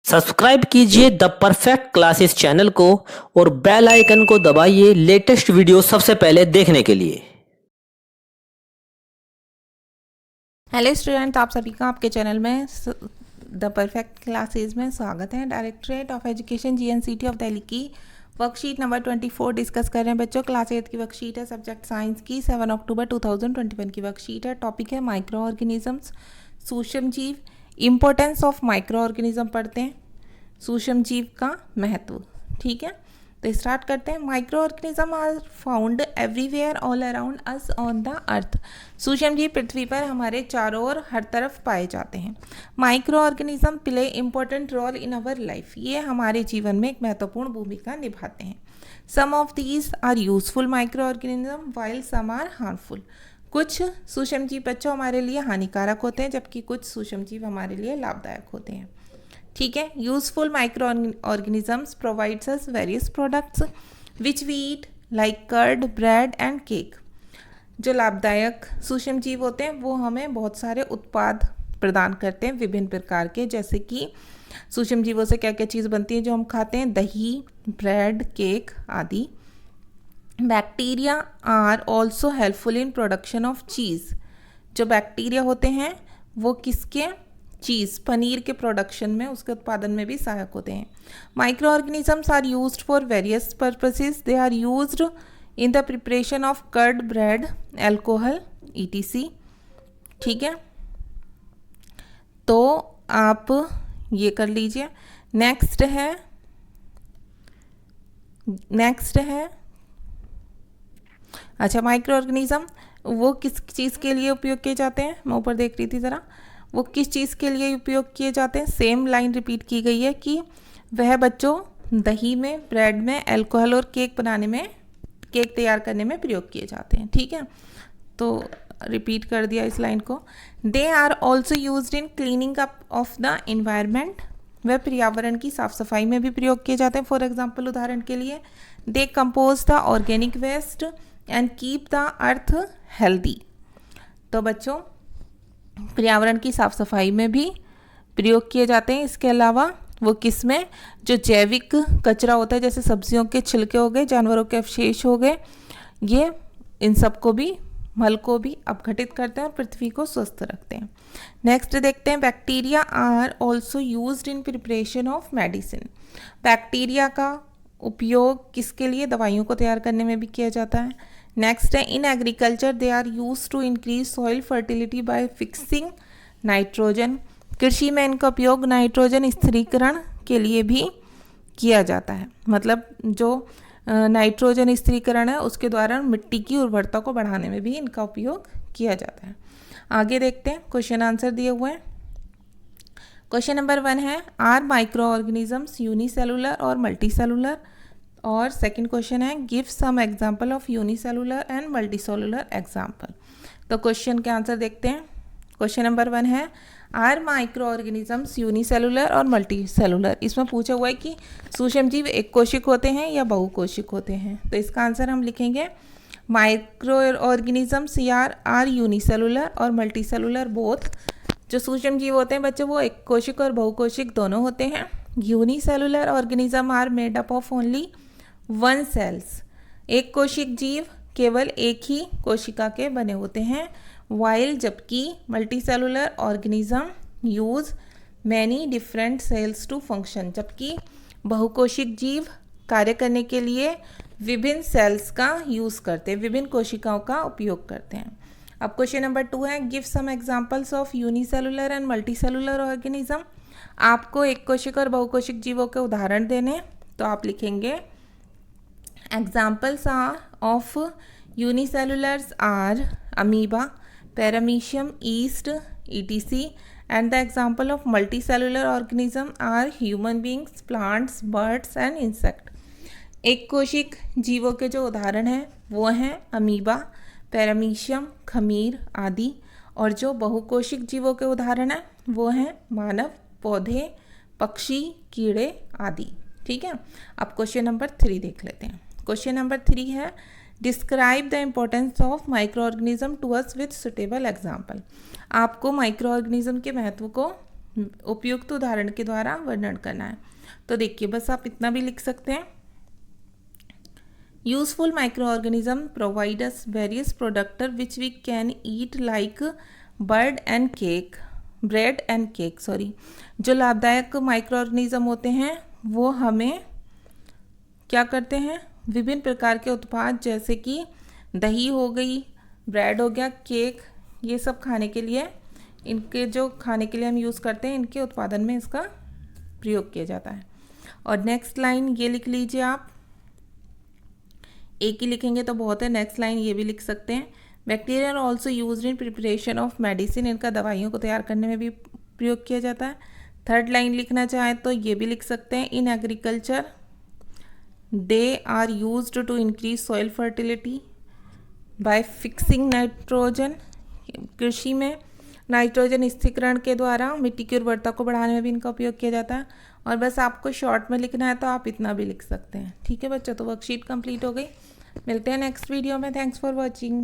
Subscribe कीजिए the perfect classes channel को और बेल आइकन को दबाइए लेटेस्ट वीडियो सबसे पहले देखने के लिए। हेलो स्टूडेंट, आप सभी का आपके चैनल में द परफेक्ट क्लासेस में स्वागत है। Directorate of education GNCT of Delhi की वर्कशीट नंबर 24 डिस्कस कर रहे हैं बच्चों। क्लास 8 की वर्कशीट है, सब्जेक्ट साइंस की, 7 अक्टूबर 2021 की वर्कशीट है। टॉपिक है माइक्रो ऑर्गेनिजम्स, सूक्ष्म जीव। इम्पोर्टेंस ऑफ माइक्रो ऑर्गेनिज्म पढ़ते हैं, सूक्ष्म जीव का महत्व। ठीक है, तो स्टार्ट करते हैं। Microorganisms are found everywhere all around us on the earth. सूक्ष्म जीव पृथ्वी पर हमारे चारों ओर हर तरफ पाए जाते हैं। Microorganism play important role in our life. ये हमारे जीवन में एक महत्वपूर्ण भूमिका निभाते हैं। Some of these are useful microorganism while some are harmful. कुछ सूक्ष्म जीव बच्चों हमारे लिए हानिकारक होते हैं, जबकि कुछ सूक्ष्म जीव हमारे लिए लाभदायक होते हैं। ठीक है, useful microorganisms provides us various products which we eat like curd, bread and cake. जो लाभदायक सूक्ष्म जीव होते हैं वो हमें बहुत सारे उत्पाद प्रदान करते हैं विभिन्न प्रकार के, जैसे कि सूक्ष्म जीवों से क्या क्या चीज़ बनती है जो हम खाते हैं, दही, ब्रेड, केक आदि। Bacteria are also helpful in production of cheese. जो बैक्टीरिया होते हैं वो किसके, चीज़, पनीर के प्रोडक्शन में, उसके उत्पादन में भी सहायक होते हैं। Microorganisms are used for various purposes. They are used in the preparation of curd, bread, alcohol etc। ठीक है, तो आप ये कर लीजिए। नेक्स्ट है अच्छा, माइक्रो ऑर्गेनिज्म वो किस चीज़ के लिए उपयोग किए जाते हैं, मैं ऊपर देख रही थी ज़रा, वो किस चीज़ के लिए उपयोग किए जाते हैं। सेम लाइन रिपीट की गई है कि वह बच्चों दही में, ब्रेड में, अल्कोहल और केक बनाने में, केक तैयार करने में प्रयोग किए जाते हैं। ठीक है, तो रिपीट कर दिया इस लाइन को। They are also used in cleaning up of the environment. वह पर्यावरण की साफ सफाई में भी प्रयोग किए जाते हैं। फॉर एग्जाम्पल, उदाहरण के लिए, decompose the organic waste and keep the earth healthy. तो बच्चों पर्यावरण की साफ सफाई में भी प्रयोग किए जाते हैं। इसके अलावा वो किस में, जो जैविक कचरा होता है, जैसे सब्जियों के छिलके हो गए, जानवरों के अवशेष हो गए, ये इन सब को भी, मल को भी अपघटित करते हैं और पृथ्वी को स्वस्थ रखते हैं। नेक्स्ट देखते हैं, bacteria are also used in preparation of medicine. Bacteria का उपयोग किसके लिए, दवाइयों को तैयार करने में भी किया जाता है। नेक्स्ट है, in agriculture they are use to increase soil fertility by fixing nitrogen. कृषि में इनका उपयोग नाइट्रोजन स्थिरीकरण के लिए भी किया जाता है। मतलब जो नाइट्रोजन स्थिरीकरण है उसके द्वारा मिट्टी की उर्वरता को बढ़ाने में भी इनका उपयोग किया जाता है। आगे देखते हैं, क्वेश्चन आंसर दिए हुए हैं। क्वेश्चन नंबर 1 है, आर माइक्रो ऑर्गेनिजम्स यूनिसेलुलर और मल्टीसेलुलर। और सेकंड क्वेश्चन है, give some example of unicellular and multicellular example. तो क्वेश्चन के आंसर देखते हैं। क्वेश्चन नंबर 1 है, आर माइक्रो ऑर्गेनिजम्स यूनिसेलुलर और मल्टीसेलुलर। इसमें पूछा हुआ है कि सूक्ष्म जीव एक कोशिक होते हैं या बहुकोशिक होते हैं। तो इसका आंसर हम लिखेंगे माइक्रो ऑर्गेनिजम्स आर यूनिसेलुलर और मल्टीसेलुलर बोथ। जो सूक्ष्म जीव होते हैं बच्चों वो एक कोशिक और बहुकोशिक दोनों होते हैं। Unicellular organism are made up of only one cells. एक कोशिक जीव केवल एक ही कोशिका के बने होते हैं। वाइल जबकि multicellular organism use many different cells to function. जबकि बहुकोशिक जीव कार्य करने के लिए विभिन्न सेल्स का यूज़ करते हैं, विभिन्न कोशिकाओं का उपयोग करते हैं। अब क्वेश्चन नंबर 2 है, give some examples of unicellular and multicellular organism. आपको एक कोशिक और बहुकोशिक जीवों के उदाहरण देने, तो आप लिखेंगे examples of unicellulars are amoeba, paramecium, yeast etc। And the example of multicellular organism are human beings, plants, birds and insect. एक कोशिक जीवों के जो उदाहरण हैं वो हैं अमीबा, पैरामीशियम, खमीर आदि। और जो बहुकोशिक जीवों के उदाहरण हैं वो हैं मानव, पौधे, पक्षी, कीड़े आदि। ठीक है, अब क्वेश्चन नंबर 3 देख लेते हैं। क्वेश्चन नंबर 3 है, describe the importance of microorganism to us with suitable example. आपको माइक्रो ऑर्गेनिज्म के महत्व को उपयुक्त उदाहरण के द्वारा वर्णन करना है। तो देखिए बस आप इतना भी लिख सकते हैं। Useful microorganism provide us various product which we can eat like bread and cake. जो लाभदायक माइक्रो ऑर्गेनिज्म होते हैं वो हमें क्या करते हैं, विभिन्न प्रकार के उत्पाद जैसे कि दही हो गई, ब्रेड हो गया, केक, ये सब खाने के लिए, इनके जो खाने के लिए हम यूज़ करते हैं, इनके उत्पादन में इसका प्रयोग किया जाता है। और नेक्स्ट लाइन ये लिख लीजिए आप, एक ही लिखेंगे तो बहुत है, नेक्स्ट लाइन ये भी लिख सकते हैं। Bacteria are also use in preparation of medicine, इनका दवाइयों को तैयार करने में भी प्रयोग किया जाता है। थर्ड लाइन लिखना चाहें तो ये भी लिख सकते हैं, in agriculture they are used to increase soil fertility by fixing nitrogen, कृषि में नाइट्रोजन स्थिरीकरण के द्वारा मिट्टी की उर्वरता को बढ़ाने में भी इनका उपयोग किया जाता है। और बस आपको शॉर्ट में लिखना है तो आप इतना भी लिख सकते हैं। ठीक है बच्चों, तो वर्कशीट कंप्लीट हो गई। मिलते हैं नेक्स्ट वीडियो में। Thanks for watching.